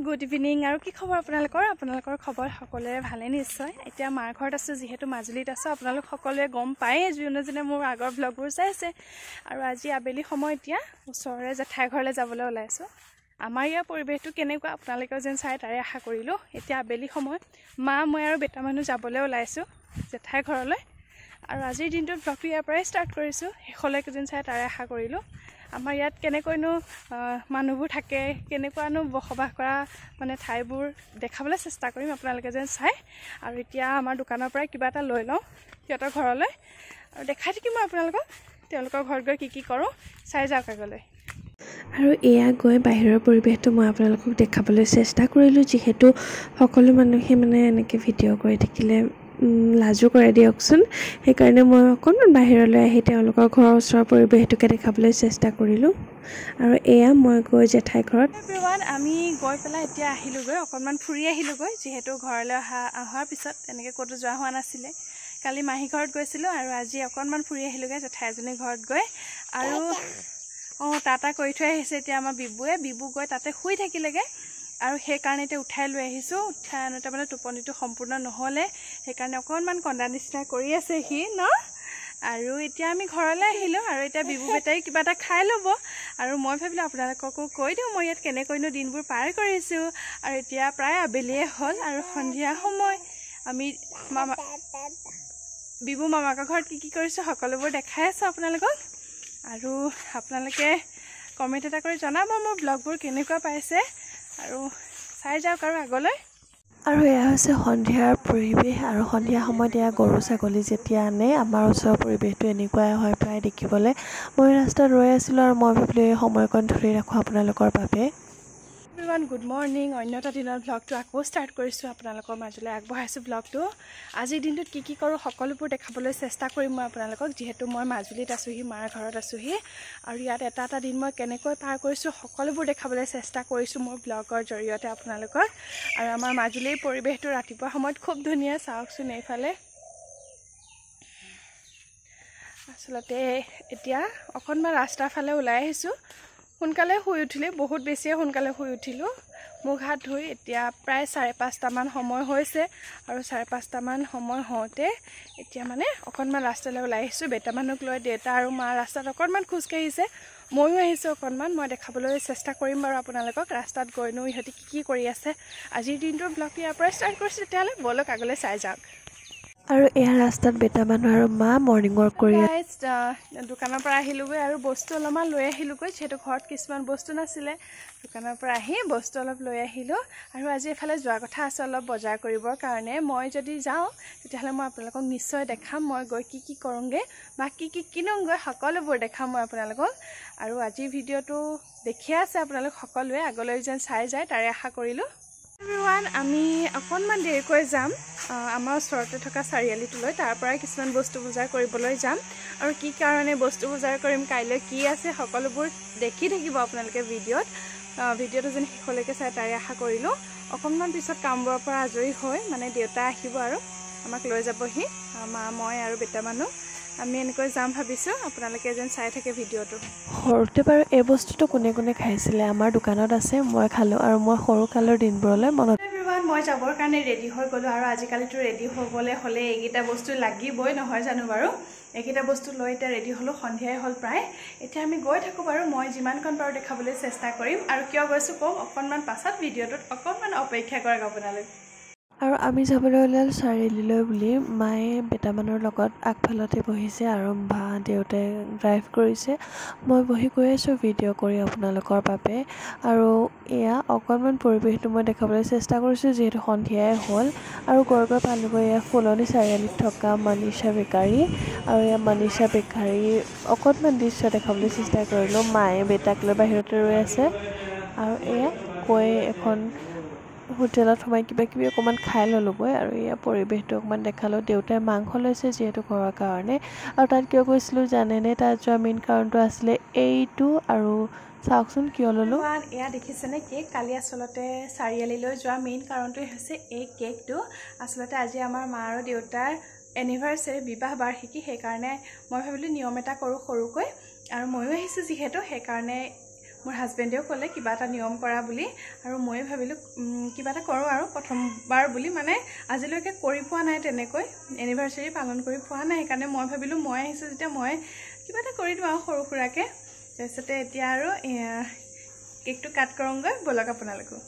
good evening আৰু কি খবৰ আপোনালোকৰ খবৰ সকলোৰে ভালে নিশ্চয় এতিয়া মাৰ ঘৰত আছো যেহেতু মাজুলীত আছো আপোনালোক সকলোৱে গম পায় যোনে মোৰ আগৰ ব্লগবোৰ চাইছে আৰু আজি আবেলি সময় এতিয়া ওচৰৰে জেঠাই ঘৰলৈ যাবলৈ ওলাইছো আমাৰ ইয়াৰ পৰিবেশটো কেনেকুৱা আপোনালোকেও যেন চাই তাৰে আশা কৰিলো এতিয়া আবেলি সময় মা মই আৰু বেটা মানুহ যাবলৈ ওলাইছো জেঠাই ঘৰলৈ আৰু আজিৰ দিনটোত ব্লগটো ইয়াৰ পৰাই ষ্টাৰ্ট কৰিছো শেষলৈকে যেন চাই তাৰে আশা কৰিলো আমাৰ ইয়াত কেনেকৈনো মানুহবোৰ থাকে কেনেকুৱানো বসবাস কৰা মানে ঠাইবোৰ দেখাবলৈ চেষ্টা কৰিম আপোনালোকে যেন চাই আৰু এতিয়া আমাৰ দোকানৰ পৰা কিবা এটা লৈ লওঁ সিহঁতৰ ঘৰলৈ আৰু দেখাই থাকিম মই আপোনালোকক তেওঁলোকৰ ঘৰত গৈ কি কৰোঁ চাই যাওক আগলৈ আৰু এয়া গৈ বাহিৰৰ পৰিৱেশটো মই আপোনালোকক দেখাবলৈ চেষ্টা কৰিলোঁ যিহেতু সকলো মানুহে মানে এনেকৈ ভিডিঅ' কৰি থাকিলে লাজু কৰে দিয়কচোন সেইকাৰণে মই অকণমান বাহিৰলৈ আহি তেওঁলোকৰ ঘৰৰ ওচৰৰ পৰিৱেশটোকে দেখাবলৈ চেষ্টা কৰিলোঁ আৰু এয়া মই গৈ জেঠাই ঘৰত এভৰিৱান আমি গৈ পেলাই এতিয়া আহিলোগৈ অকণমান ফুৰি আহিলোগৈ যিহেতু ঘৰলৈ অহাৰ পিছত এনেকৈ ক'তো যোৱা হোৱা নাছিলে কালি মাহী ঘৰত গৈছিলোঁ আৰু আজি অকণমান ফুৰি আহিলোগৈ জেঠাই এজনীৰ ঘৰত গৈ আৰু টাটা কৰি থৈ আহিছে এতিয়া আমাৰ বিবু গৈ তাতে শুই থাকিলেগৈ আৰু সেইকাৰণে এতিয়া উঠাই লৈ আহিছোঁ উঠাই আনোতে মানে টোপনিটো সম্পূৰ্ণ নহ'লে সেইকাৰণে অকণমান কন্দা নিচিনা কৰি আছে সি ন আৰু এতিয়া আমি ঘৰলৈ আহিলোঁ আৰু এতিয়া বিবু বেটাই কিবা এটা খাই ল'ব আৰু মই ভাবিলোঁ আপোনালোককো কৈ দিওঁ মই ইয়াত কেনেকৈনো দিনবোৰ পাৰ কৰিছোঁ আৰু এতিয়া প্ৰায় আবেলিয়ে হ'ল আৰু সন্ধিয়া সময় আমি বিবু মামাকৰ ঘৰত কি কৰিছোঁ সকলোবোৰ দেখাই আছোঁ আপোনালোকক আৰু আপোনালোকে কমেণ্ট এটা কৰি জনাব মোৰ ব্লগবোৰ কেনেকুৱা পাইছে আৰু চাই যাওক আৰু আগলৈ আৰু এয়া হৈছে সন্ধিয়াৰ পৰিৱেশ আৰু সন্ধিয়া সময়ত এয়া গৰু ছাগলী যেতিয়া আনে আমাৰ ওচৰৰ পৰিৱেশটো এনেকুৱাই হয় প্ৰায় দেখিবলৈ মই ৰাস্তাত ৰৈ আছিলোঁ আৰু মই ভাবিলোঁ এই সময়কণ ধৰি ৰাখোঁ আপোনালোকৰ বাবে এভৰিৱান গুড মৰ্ণিং অন্য এটা দিনৰ ব্লগটো আকৌ ষ্টাৰ্ট কৰিছোঁ আপোনালোকৰ মাজলৈ আগবঢ়াইছোঁ ব্লগটো আজিৰ দিনটোত কি কৰোঁ সকলোবোৰ দেখাবলৈ চেষ্টা কৰিম মই আপোনালোকক যিহেতু মই মাজুলীত আছোঁহি মাৰ ঘৰত আছোঁহি আৰু ইয়াত এটা দিন মই কেনেকৈ পাৰ কৰিছোঁ সকলোবোৰ দেখাবলৈ চেষ্টা কৰিছোঁ মোৰ ব্লগৰ জৰিয়তে আপোনালোকক আৰু আমাৰ মাজুলীৰ পৰিৱেশটো ৰাতিপুৱা সময়ত খুব ধুনীয়া চাওকচোন এইফালে আচলতে এতিয়া অকণমান ৰাস্তাৰ ফালে ওলাই আহিছোঁ সোনকালে শুই উঠিলোঁ বহুত বেছিয়ে সোনকালে শুই উঠিলোঁ মুখ হাত ধুই এতিয়া প্ৰায় 5:30মান সময় হৈছে আৰু 5:30মান সময় হওঁতে এতিয়া মানে অকণমান ৰাস্তালৈ ওলাই আহিছোঁ বেটা মানুহক লৈ দেউতা আৰু মা ৰাস্তাত অকণমান খোজকাঢ়িছে ময়ো আহিছোঁ অকণমান মই দেখাবলৈ চেষ্টা কৰিম বাৰু আপোনালোকক ৰাস্তাত গৈনো ইহঁতে কি কৰি আছে আজিৰ দিনটোৰ ব্লগটো ইয়াৰ পৰা ষ্টাৰ্ট কৰিছোঁ তেতিয়াহ'লে ব'লক আগলৈ চাই যাওক আৰু এয়া ৰাস্তাত বেটা মানুহ আৰু মা মৰ্ণিং ৱাক কৰি দোকানৰ পৰা আহিলোগৈ আৰু বস্তু অলপমান লৈ আহিলোগৈ যিহেতু ঘৰত কিছুমান বস্তু নাছিলে দোকানৰ পৰা আহি বস্তু অলপ লৈ আহিলোঁ আৰু আজি এফালে যোৱা কথা আছে অলপ বজাৰ কৰিবৰ কাৰণে মই যদি যাওঁ তেতিয়াহ'লে মই আপোনালোকক নিশ্চয় দেখাম মই গৈ কি কৰোঁগৈ বা কি কিনোগৈ সকলোবোৰ দেখাম মই আপোনালোকক আৰু আজিৰ ভিডিঅ'টো দেখিয়ে আছে আপোনালোক সকলোৱে আগলৈ যেন চাই যায় তাৰে আশা কৰিলোঁ এভৰিৱান আমি অকণমান দেৰিকৈ যাম আমাৰ ওচৰতে থকা চাৰিআলিটোলৈ তাৰ পৰাই কিছুমান বস্তু বজাৰ কৰিবলৈ যাম আৰু কি কাৰণে বস্তু বজাৰ কৰিম কাইলৈ কি আছে সকলোবোৰ দেখি থাকিব আপোনালোকে ভিডিঅ'টো যেন শেষলৈকে চাই তাৰে আশা কৰিলোঁ অকণমান পিছত কামবোৰৰ পৰা আজৰি হৈ মানে দেউতা আহিব আৰু আমাক লৈ যাবহি মা মই আৰু বেটা মানুহ আমি এনেকৈ যাম ভাবিছোঁ আপোনালোকে যেন চাই থাকে ভিডিঅ'টো সৰুতে বাৰু এই বস্তুটো কোনে খাইছিলে আমাৰ দোকানত আছে মই খালোঁ আৰু মই সৰুকালৰ দিনবোৰলৈ মনত মই যাবৰ কাৰণে ৰেডি হৈ গ'লোঁ আৰু আজিকালিতো ৰেডি হ'বলৈ হ'লে এইকেইটা বস্তু লাগিবই নহয় জানো বাৰু এইকেইটা বস্তু লৈ এতিয়া ৰেডি হ'লোঁ সন্ধিয়াই হ'ল প্ৰায় এতিয়া আমি গৈ থাকোঁ বাৰু মই যিমানকণ পাৰোঁ দেখাবলৈ চেষ্টা কৰিম আৰু কিয় গৈছোঁ কম অকণমান পাছত ভিডিঅ'টোত অকণমান অপেক্ষা কৰক আপোনালোক আৰু আমি যাবলৈ ওলাল চাৰিআলিলৈ বুলি মায়ে বেটা মানুহৰ লগত আগফালতে বহিছে আৰু দেউতাই ড্ৰাইভ কৰিছে মই বহি গৈ আছোঁ ভিডিঅ' কৰি আপোনালোকৰ বাবে আৰু এয়া অকণমান পৰিৱেশটো মই দেখাবলৈ চেষ্টা কৰিছোঁ যিহেতু সন্ধিয়াই হ'ল আৰু গৈ পালোগৈ এয়া ফুলনি চাৰিআলিত থকা মনীষা বেকাৰী আৰু এয়া মনীষা বেকাৰী অকণমান দৃশ্য দেখাবলৈ চেষ্টা কৰিলোঁ মায়ে বেটাক লৈ বাহিৰতে ৰৈ আছে আৰু এয়া গৈ এখন হোটেলত সোমাই কিবাকিবি অকণমান খাই ল'লোগৈ আৰু এয়া পৰিৱেশটো অকণমান দেখালোঁ দেউতাই মাংস লৈছে যিহেতু ঘৰৰ কাৰণে আৰু তাত কিয় গৈছিলোঁ জানেনে তাত যোৱা মেইন কাৰণটো আছিলে এইটো আৰু চাওকচোন কিয় ল'লোঁ এয়া দেখিছেনে কেক কালি আচলতে চাৰিআলিলৈ যোৱা মেইন কাৰণটোৱে হৈছে এই কেকটো আচলতে আজি আমাৰ মা আৰু দেউতাৰ এনিভাৰ্চাৰী বিবাহ বাৰ্ষিকী সেইকাৰণে মই ভাবিলোঁ নিয়ম এটা কৰোঁ সৰুকৈ আৰু ময়ো আহিছোঁ যিহেতু সেইকাৰণে মোৰ হাজবেণ্ডেও ক'লে কিবা এটা নিয়ম কৰা বুলি আৰু ময়ে ভাবিলোঁ কিবা এটা কৰোঁ আৰু প্ৰথমবাৰ বুলি মানে আজিলৈকে কৰি পোৱা নাই তেনেকৈ এনিভাৰ্চাৰী পালন কৰি পোৱা নাই সেইকাৰণে মই ভাবিলোঁ মই আহিছোঁ যেতিয়া মই কিবা এটা কৰি দিওঁ আৰু সৰু সুৰাকৈ তাৰপিছতে এতিয়া আৰু কেকটো কাট কৰোঁগৈ ব'লক আপোনালোকো